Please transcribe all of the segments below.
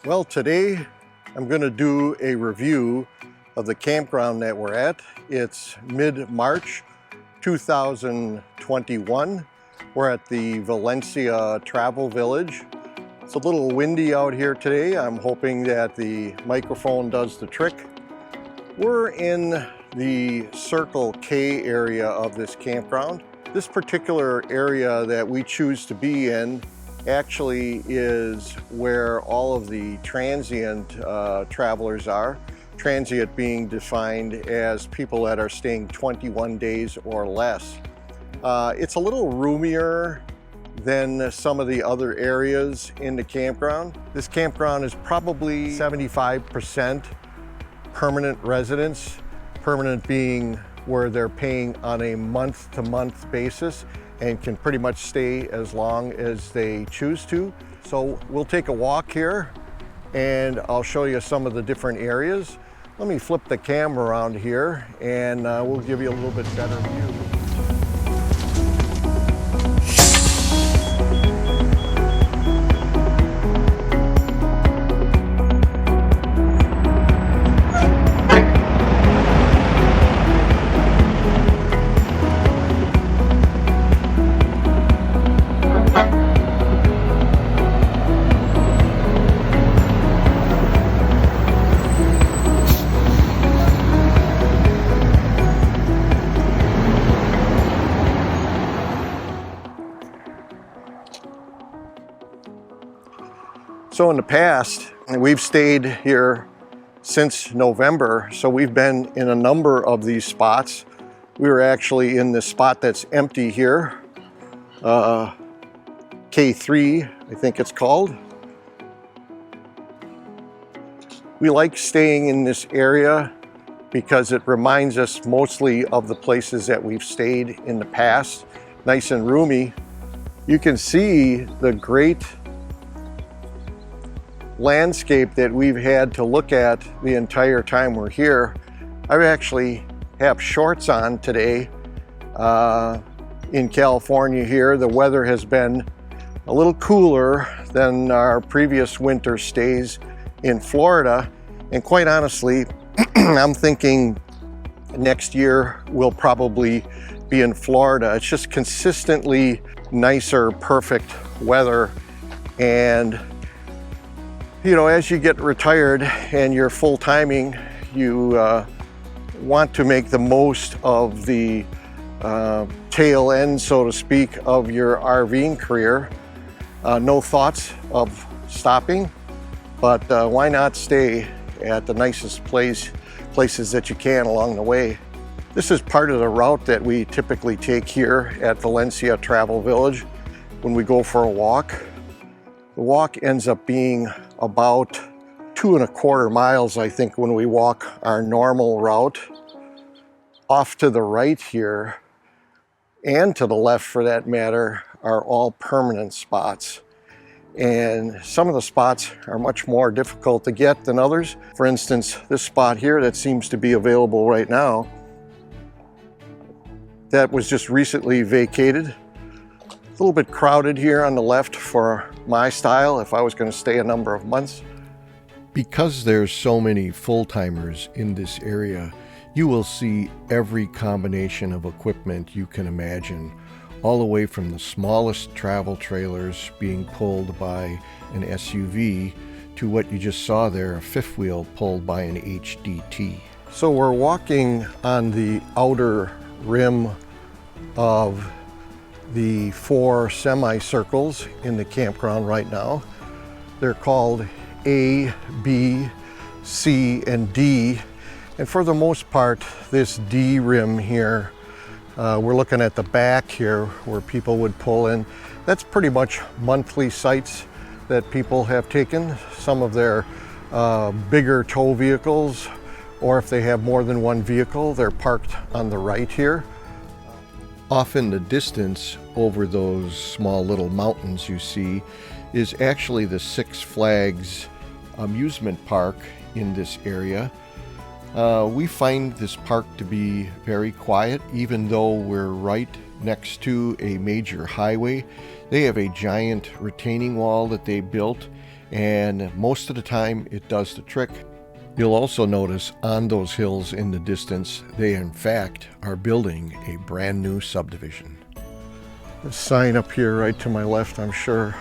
Well, today I'm going to do a review of the campground that we're at. It's mid-March 2021. We're at the Valencia Travel Village. It's a little windy out here today. I'm hoping that the microphone does the trick. We're in the Circle K area of this campground. This particular area that we choose to be in actually is where all of the transient travelers are. Transient being defined as people that are staying 21 days or less. It's a little roomier than some of the other areas in the campground. This campground is probably 75% permanent residents, permanent being where they're paying on a month-to-month basis and can pretty much stay as long as they choose to. So we'll take a walk here and I'll show you some of the different areas. Let me flip the camera around here and we'll give you a little bit better view. So in the past, we've stayed here since November, so we've been in a number of these spots. We were actually in this spot that's empty here, K3, I think it's called. We like staying in this area because it reminds us mostly of the places that we've stayed in the past. Nice and roomy. You can see the great landscape that we've had to look at the entire time we're here. I actually have shorts on today. In California here, the weather has been a little cooler than our previous winter stays in Florida. And quite honestly, I'm thinking next year we'll probably be in Florida. It's just consistently nicer, perfect weather. And you know, as you get retired and you're full-timing, you want to make the most of the tail end, so to speak, of your RVing career. No thoughts of stopping, but why not stay at the nicest places that you can along the way. This is part of the route that we typically take here at Valencia Travel Village when we go for a walk. The walk ends up being about 2.25 miles, I think, when we walk our normal route. Off to the right here, and to the left for that matter, are all permanent spots. And some of the spots are much more difficult to get than others. For instance, this spot here that seems to be available right now, that was just recently vacated. A little bit crowded here on the left for my style if I was going to stay a number of months. Because there's so many full-timers in this area, you will see every combination of equipment you can imagine, all the way from the smallest travel trailers being pulled by an SUV to what you just saw there, a fifth wheel pulled by an HDT. So we're walking on the outer rim of the 4 semicircles in the campground right now. They're called A, B, C, and D. And for the most part, this D rim here, we're looking at the back here where people would pull in. That's pretty much monthly sites that people have taken. Some of their bigger tow vehicles, or if they have more than one vehicle, they're parked on the right here. Off in the distance over those small little mountains you see is actually the Six Flags amusement park in this area. We find this park to be very quiet, even though we're right next to a major highway. They have a giant retaining wall that they built, and most of the time it does the trick. You'll also notice on those hills in the distance, they in fact are building a brand new subdivision. The sign up here right to my left, I'm sure,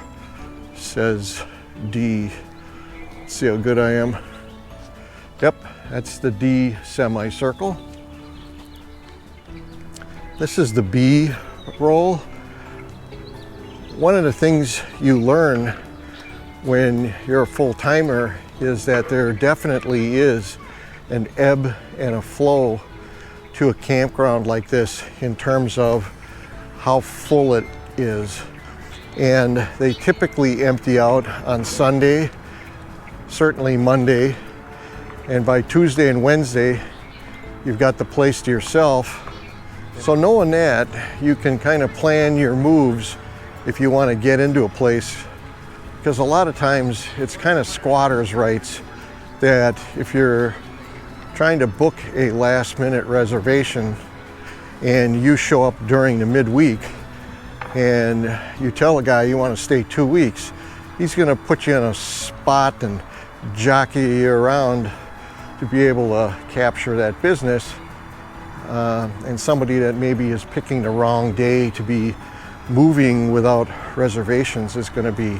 says D. See how good I am? Yep, that's the D semicircle. This is the B roll. One of the things you learn when you're a full-timer is that there definitely is an ebb and a flow to a campground like this in terms of how full it is. And they typically empty out on Sunday, certainly Monday, and by Tuesday and Wednesday you've got the place to yourself. So knowing that, you can kind of plan your moves if you want to get into a place, because a lot of times it's kind of squatters' rights that if you're trying to book a last minute reservation and you show up during the midweek and you tell a guy you want to stay 2 weeks, he's going to put you in a spot and jockey you around to be able to capture that business. And somebody that maybe is picking the wrong day to be moving without reservations is going to be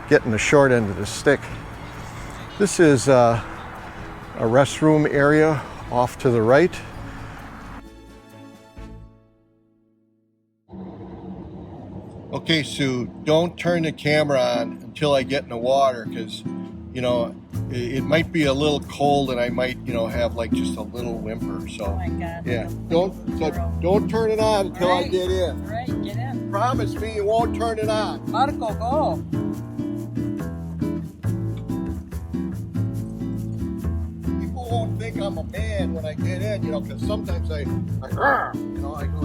getting the short end of the stick. This is a restroom area off to the right. Okay, Sue, don't turn the camera on until I get in the water, because, you know, it might be a little cold and I might, you know, have like just a little whimper. So, oh my God, yeah, don't turn it on until I get in. Right, get in. Promise me you won't turn it on. Marco, go. People won't think I'm a man when I get in, you know, because sometimes I go like that.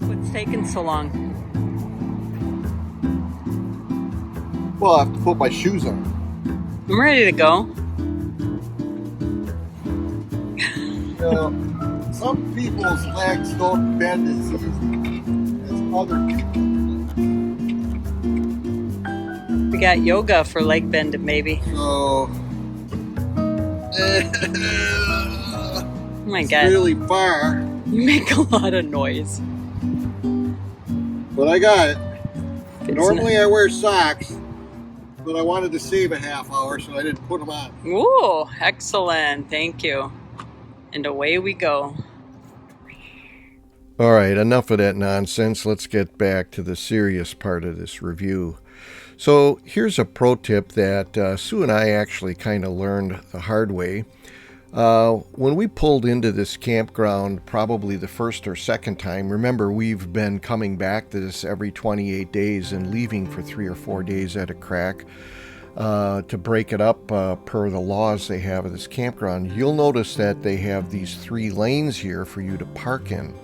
What's taking so long? Well, I have to put my shoes on. I'm ready to go. You know, some people's legs don't bend as easy as other people. We got yoga for leg bending, maybe. So, Oh my it's God. really far, You make a lot of noise. but I got it. It's Normally I wear socks, but I wanted to save a half hour, so I didn't put them on. Ooh, excellent. Thank you. And away we go. All right, enough of that nonsense. Let's get back to the serious part of this review. So here's a pro tip that Sue and I actually kind of learned the hard way. When we pulled into this campground, probably the first or second time, remember we've been coming back to this every 28 days and leaving for 3 or 4 days at a crack to break it up per the laws they have of this campground. You'll notice that they have these 3 lanes here for you to park in.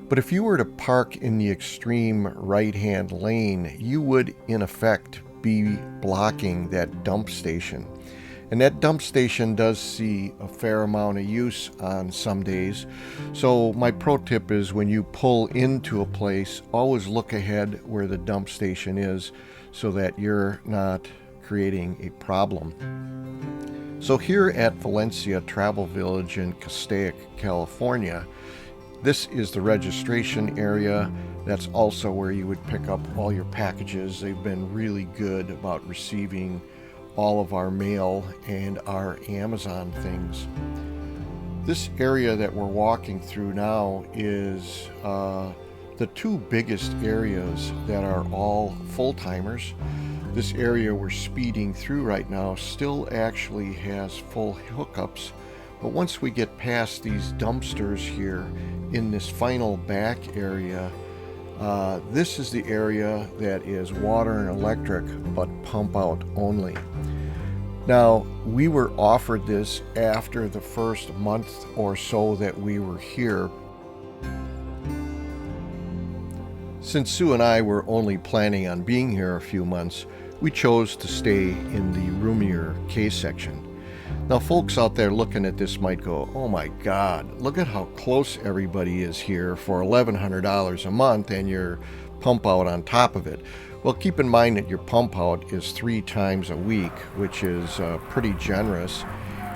But if you were to park in the extreme right-hand lane, you would, in effect, be blocking that dump station. And that dump station does see a fair amount of use on some days. So my pro tip is when you pull into a place, always look ahead where the dump station is so that you're not creating a problem. So here at Valencia Travel Village in Castaic, California, this is the registration area. That's also where you would pick up all your packages. They've been really good about receiving all of our mail and our Amazon things. This area that we're walking through now is the 2 biggest areas that are all full-timers. This area we're speeding through right now still actually has full hookups, but once we get past these dumpsters here in this final back area, this is the area that is water and electric, but pump out only. Now, we were offered this after the first month or so that we were here. Since Sue and I were only planning on being here a few months, we chose to stay in the roomier K section. Now folks out there looking at this might go, oh my God, look at how close everybody is here for $1,100 a month and your pump out on top of it. Well, keep in mind that your pump out is 3 times a week, which is pretty generous.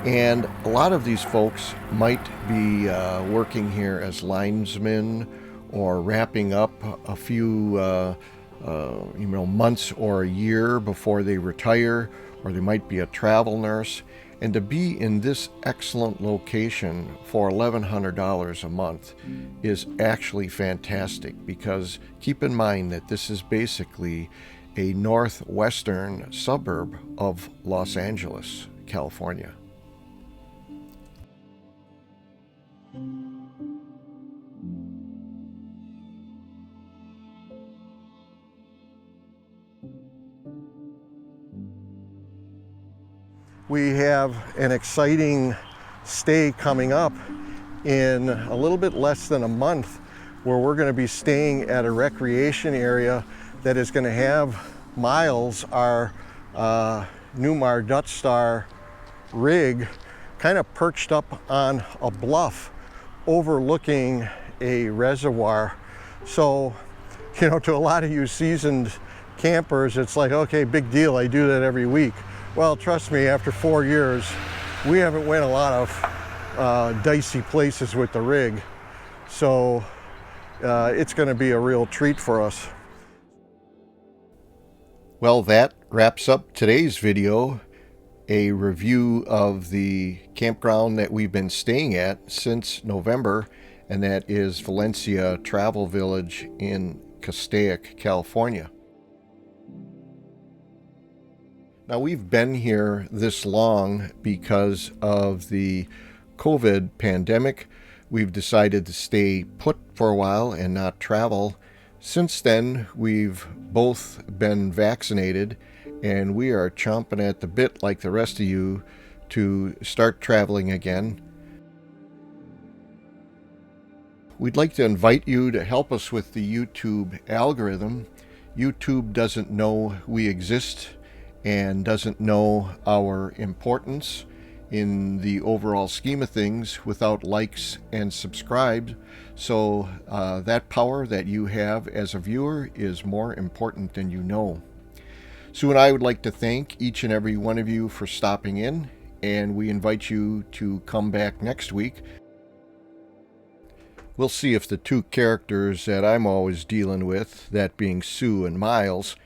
And a lot of these folks might be working here as linesmen or wrapping up a few months or a year before they retire, or they might be a travel nurse. And to be in this excellent location for $1,100 a month is actually fantastic, because keep in mind that this is basically a northwestern suburb of Los Angeles, California. We have an exciting stay coming up in a little bit less than a month, where we're going to be staying at a recreation area that is going to have Myles, our Newmar Dutch Star rig, kind of perched up on a bluff overlooking a reservoir. So, to a lot of you seasoned campers, it's like, okay, big deal, I do that every week. Well, trust me, after 4 years, we haven't went a lot of dicey places with the rig. So it's going to be a real treat for us. Well, that wraps up today's video, a review of the campground that we've been staying at since November, and that is Valencia Travel Village in Castaic, California. Now, we've been here this long because of the COVID pandemic. We've decided to stay put for a while and not travel. Since then, we've both been vaccinated, and we are chomping at the bit like the rest of you to start traveling again. We'd like to invite you to help us with the YouTube algorithm. YouTube doesn't know we exist and doesn't know our importance in the overall scheme of things without likes and subscribes. So that power that you have as a viewer is more important than you know. Sue and I would like to thank each and every one of you for stopping in, and we invite you to come back next week. We'll see if the 2 characters that I'm always dealing with, that being Sue and Myles,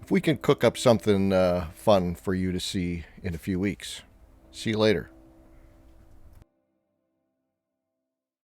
if we can cook up something fun for you to see in a few weeks. See you later.